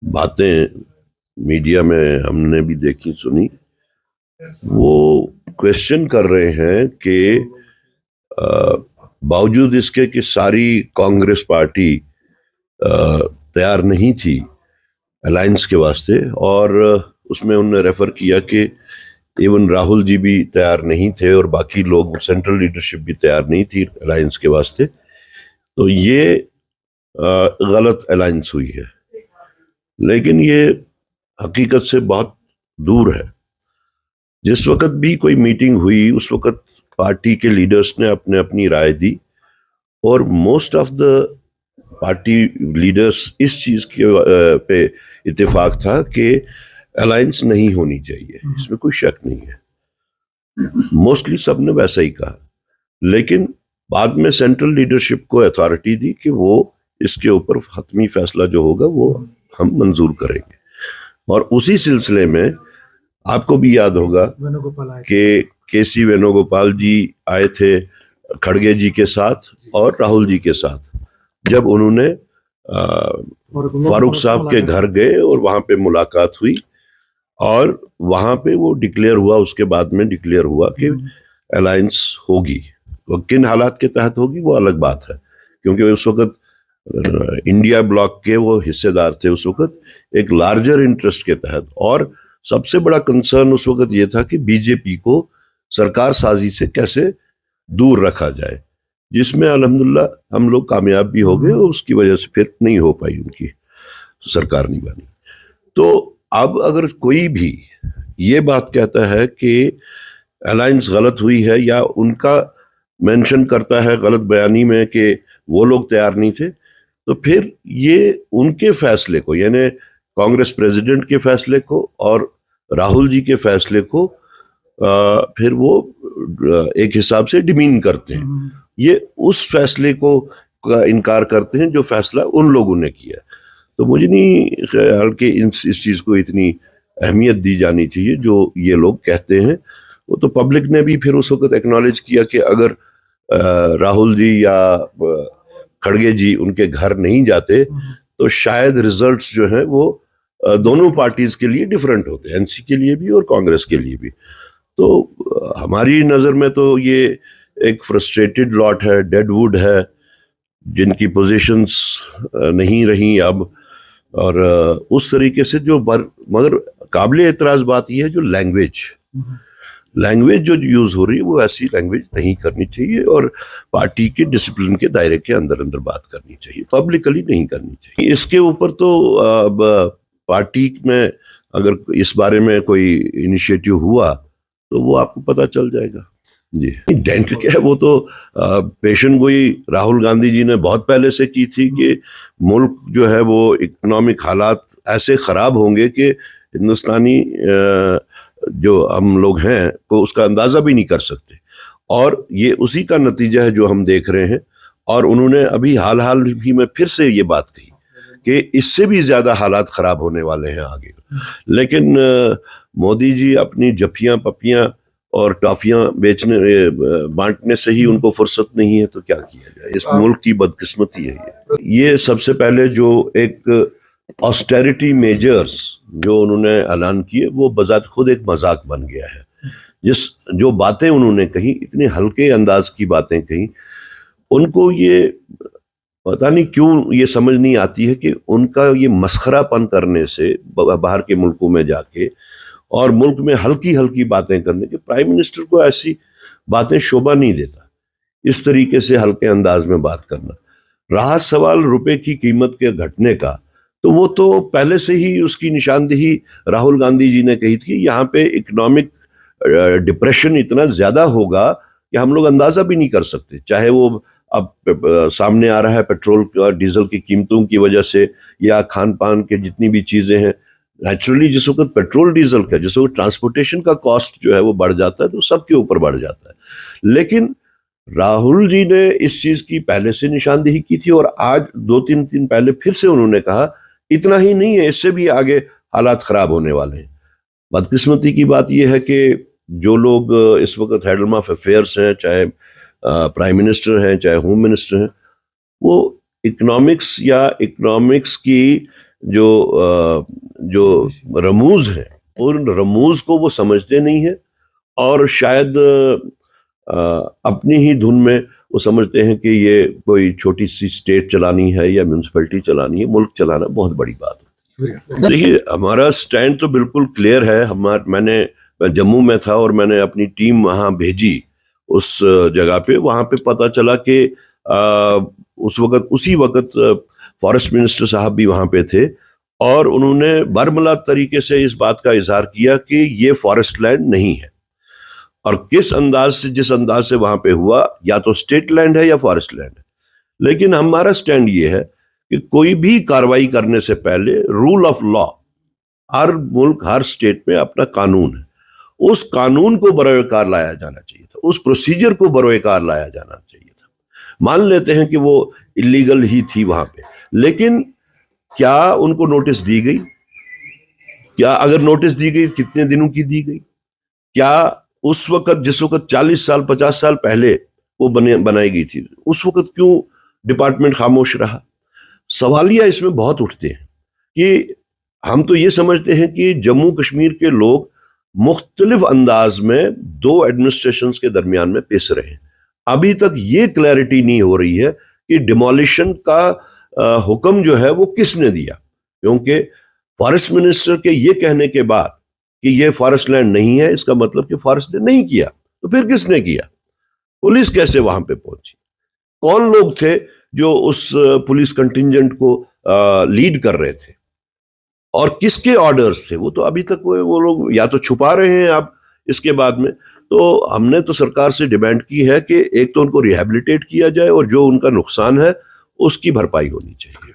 باتیں میڈیا میں ہم نے بھی دیکھی سنی، وہ کوشچن کر رہے ہیں کہ باوجود اس کے کہ ساری کانگریس پارٹی تیار نہیں تھی الائنس کے واسطے، اور اس میں انہوں نے ریفر کیا کہ ایون راہل جی بھی تیار نہیں تھے اور باقی لوگ سینٹرل لیڈرشپ بھی تیار نہیں تھی الائنس کے واسطے، تو یہ غلط الائنس ہوئی ہے. لیکن یہ حقیقت سے بہت دور ہے. جس وقت بھی کوئی میٹنگ ہوئی اس وقت پارٹی کے لیڈرز نے اپنی رائے دی، اور most of the party leaders اس چیز کے پہ اتفاق تھا کہ الائنس نہیں ہونی چاہیے، اس میں کوئی شک نہیں ہے. موسٹلی سب نے ویسا ہی کہا، لیکن بعد میں سینٹرل لیڈرشپ کو اتھارٹی دی کہ وہ اس کے اوپر حتمی فیصلہ جو ہوگا وہ ہم منظور کریں گے. اور اسی سلسلے میں آپ کو بھی یاد ہوگا کہ کے سی وینو گوپال جی آئے تھے کھڑگے جی کے ساتھ اور راہل جی کے ساتھ، جب انہوں نے فاروق صاحب کے گھر گئے اور وہاں پہ ملاقات ہوئی، اور وہاں پہ وہ ڈکلیئر ہوا، اس کے بعد میں ڈکلیئر ہوا کہ الائنس ہوگی. کن حالات کے تحت ہوگی وہ الگ بات ہے، کیونکہ اس وقت انڈیا بلاک کے وہ حصے دار تھے اس وقت ایک لارجر انٹرسٹ کے تحت. اور سب سے بڑا کنسرن اس وقت یہ تھا کہ بی جے پی کو سرکار سازی سے کیسے دور رکھا جائے، جس میں الحمدللہ ہم لوگ کامیاب بھی ہو گئے، اور اس کی وجہ سے پھر نہیں ہو پائی، ان کی سرکار نہیں بنی. تو اب اگر کوئی بھی یہ بات کہتا ہے کہ الائنس غلط ہوئی ہے، یا ان کا مینشن کرتا ہے غلط بیانی میں کہ وہ لوگ تیار نہیں تھے، تو پھر یہ ان کے فیصلے کو، یعنی کانگریس پریزیڈنٹ کے فیصلے کو اور راہل جی کے فیصلے کو پھر وہ ایک حساب سے ڈیمین کرتے ہیں. یہ اس فیصلے کو انکار کرتے ہیں جو فیصلہ ان لوگوں نے کیا. تو مجھے نہیں خیال کہ اس چیز کو اتنی اہمیت دی جانی چاہیے جو یہ لوگ کہتے ہیں. وہ تو پبلک نے بھی پھر اس وقت ایکنالج کیا کہ اگر راہل جی یا کھڑگے جی ان کے گھر نہیں جاتے تو شاید ریزلٹس جو ہیں وہ دونوں پارٹیز کے لیے ڈیفرنٹ ہوتے، این سی کے لیے بھی اور کانگریس کے لیے بھی. تو ہماری نظر میں تو یہ ایک فرسٹریٹڈ لاٹ ہے، ڈیڈ ووڈ ہے، جن کی پوزیشنز نہیں رہیں اب. اور اس طریقے سے جو مگر قابل اعتراض بات یہ ہے جو لینگویج جو یوز ہو رہی ہے وہ ایسی لینگویج نہیں کرنی چاہیے، اور پارٹی کے ڈسپلن کے دائرے کے اندر بات کرنی چاہیے، پبلکلی نہیں کرنی چاہیے. اس کے اوپر تو اب پارٹی میں اگر اس بارے میں کوئی انیشیٹو ہوا تو وہ آپ کو پتہ چل جائے گا. جی ڈینٹ کیا ہے، وہ تو پیشن گوئی راہل گاندھی جی نے بہت پہلے سے کی تھی کہ ملک جو ہے وہ اکنامک حالات ایسے خراب ہوں گے کہ ہندوستانی جو ہم لوگ ہیں کو اس کا اندازہ بھی نہیں کر سکتے. اور یہ اسی کا نتیجہ ہے جو ہم دیکھ رہے ہیں. اور انہوں نے ابھی حال ہی میں پھر سے یہ بات کہی کہ اس سے بھی زیادہ حالات خراب ہونے والے ہیں آگے. لیکن مودی جی اپنی جفیاں پپیاں اور ٹافیاں بانٹنے سے ہی ان کو فرصت نہیں ہے، تو کیا کیا جائے. اس ملک کی بدقسمتی ہے یہ. سب سے پہلے جو ایک آسٹیریٹی میجرز جو انہوں نے اعلان کیے وہ بذات خود ایک مذاق بن گیا ہے. جو باتیں انہوں نے کہیں، اتنے ہلکے انداز کی باتیں کہیں، ان کو یہ پتہ نہیں کیوں یہ سمجھ نہیں آتی ہے کہ ان کا یہ مسخرہ پن کرنے سے باہر کے ملکوں میں جا کے اور ملک میں ہلکی باتیں کرنے کے، پرائم منسٹر کو ایسی باتیں شوبھا نہیں دیتا اس طریقے سے ہلکے انداز میں بات کرنا. رہا سوال روپے کی قیمت کے گھٹنے کا، تو وہ تو پہلے سے ہی اس کی نشاندہی راہل گاندھی جی نے کہی تھی. یہاں پہ اکنامک ڈپریشن اتنا زیادہ ہوگا کہ ہم لوگ اندازہ بھی نہیں کر سکتے. چاہے وہ اب سامنے آ رہا ہے پیٹرول کا ڈیزل کی قیمتوں کی وجہ سے، یا کھان پان کے جتنی بھی چیزیں ہیں. نیچرلی جس وقت پیٹرول ڈیزل کا، جس وقت ٹرانسپورٹیشن کا کاسٹ جو ہے وہ بڑھ جاتا ہے تو سب کے اوپر بڑھ جاتا ہے. لیکن راہل جی نے اس چیز کی پہلے سے نشاندہی کی تھی، اور آج 2-3 دن پہلے پھر سے انہوں نے کہا اتنا ہی نہیں ہے، اس سے بھی آگے حالات خراب ہونے والے ہیں. بدقسمتی کی بات یہ ہے کہ جو لوگ اس وقت ہیڈل آف افیئرس ہیں، چاہے پرائم منسٹر ہیں چاہے ہوم منسٹر ہیں، وہ اکنامکس کی جو رموز ہیں ان رموز کو وہ سمجھتے نہیں ہیں، اور شاید اپنی ہی دھن میں وہ سمجھتے ہیں کہ یہ کوئی چھوٹی سی اسٹیٹ چلانی ہے یا میونسپلٹی چلانی ہے، ملک چلانا بہت بڑی بات ہے۔ دیکھیے ہمارا سٹینڈ تو بالکل کلیئر ہے۔ میں جموں میں تھا اور میں نے اپنی ٹیم وہاں بھیجی اس جگہ پہ، وہاں پہ پتہ چلا کہ اسی وقت فارسٹ منسٹر صاحب بھی وہاں پہ تھے، اور انہوں نے برملا طریقے سے اس بات کا اظہار کیا کہ یہ فارسٹ لینڈ نہیں ہے، اور جس انداز سے وہاں پہ ہوا، یا تو اسٹیٹ لینڈ ہے یا فارسٹ لینڈ ہے۔ لیکن ہمارا سٹینڈ یہ ہے کہ کوئی بھی کاروائی کرنے سے پہلے رول آف لا، ہر ملک ہر اسٹیٹ میں اپنا قانون ہے، اس قانون کو بروئے کار لایا جانا چاہیے تھا، اس پروسیجر کو بروئے کار لایا جانا چاہیے تھا۔ مان لیتے ہیں کہ وہ اللیگل ہی تھی وہاں پہ، لیکن کیا ان کو نوٹس دی گئی؟ کیا اگر نوٹس دی گئی کتنے دنوں کی دی گئی؟ کیا اس وقت جس وقت 40 سال 50 سال پہلے وہ بنائی گئی تھی، اس وقت کیوں ڈپارٹمنٹ خاموش رہا؟ سوالیہ اس میں بہت اٹھتے ہیں کہ ہم تو یہ سمجھتے ہیں کہ جموں کشمیر کے لوگ مختلف انداز میں دو ایڈمنسٹریشنز کے درمیان میں پیس رہے ہیں۔ ابھی تک یہ کلیئرٹی نہیں ہو رہی ہے کہ ڈیمولیشن کا حکم جو ہے وہ کس نے دیا، کیونکہ فارسٹ منسٹر کے یہ کہنے کے بعد کہ یہ فارسٹ لینڈ نہیں ہے، اس کا مطلب کہ فارسٹ نے نہیں کیا، تو پھر کس نے کیا؟ پولیس کیسے وہاں پہ پہنچی؟ کون لوگ تھے جو اس پولیس کنٹینجنٹ کو لیڈ کر رہے تھے، اور کس کے آرڈرز تھے؟ وہ تو ابھی تک وہ لوگ یا تو چھپا رہے ہیں اب اس کے بعد میں۔ تو ہم نے تو سرکار سے ڈیمانڈ کی ہے کہ ایک تو ان کو ریہیبلیٹیٹ کیا جائے، اور جو ان کا نقصان ہے اس کی بھرپائی ہونی چاہیے۔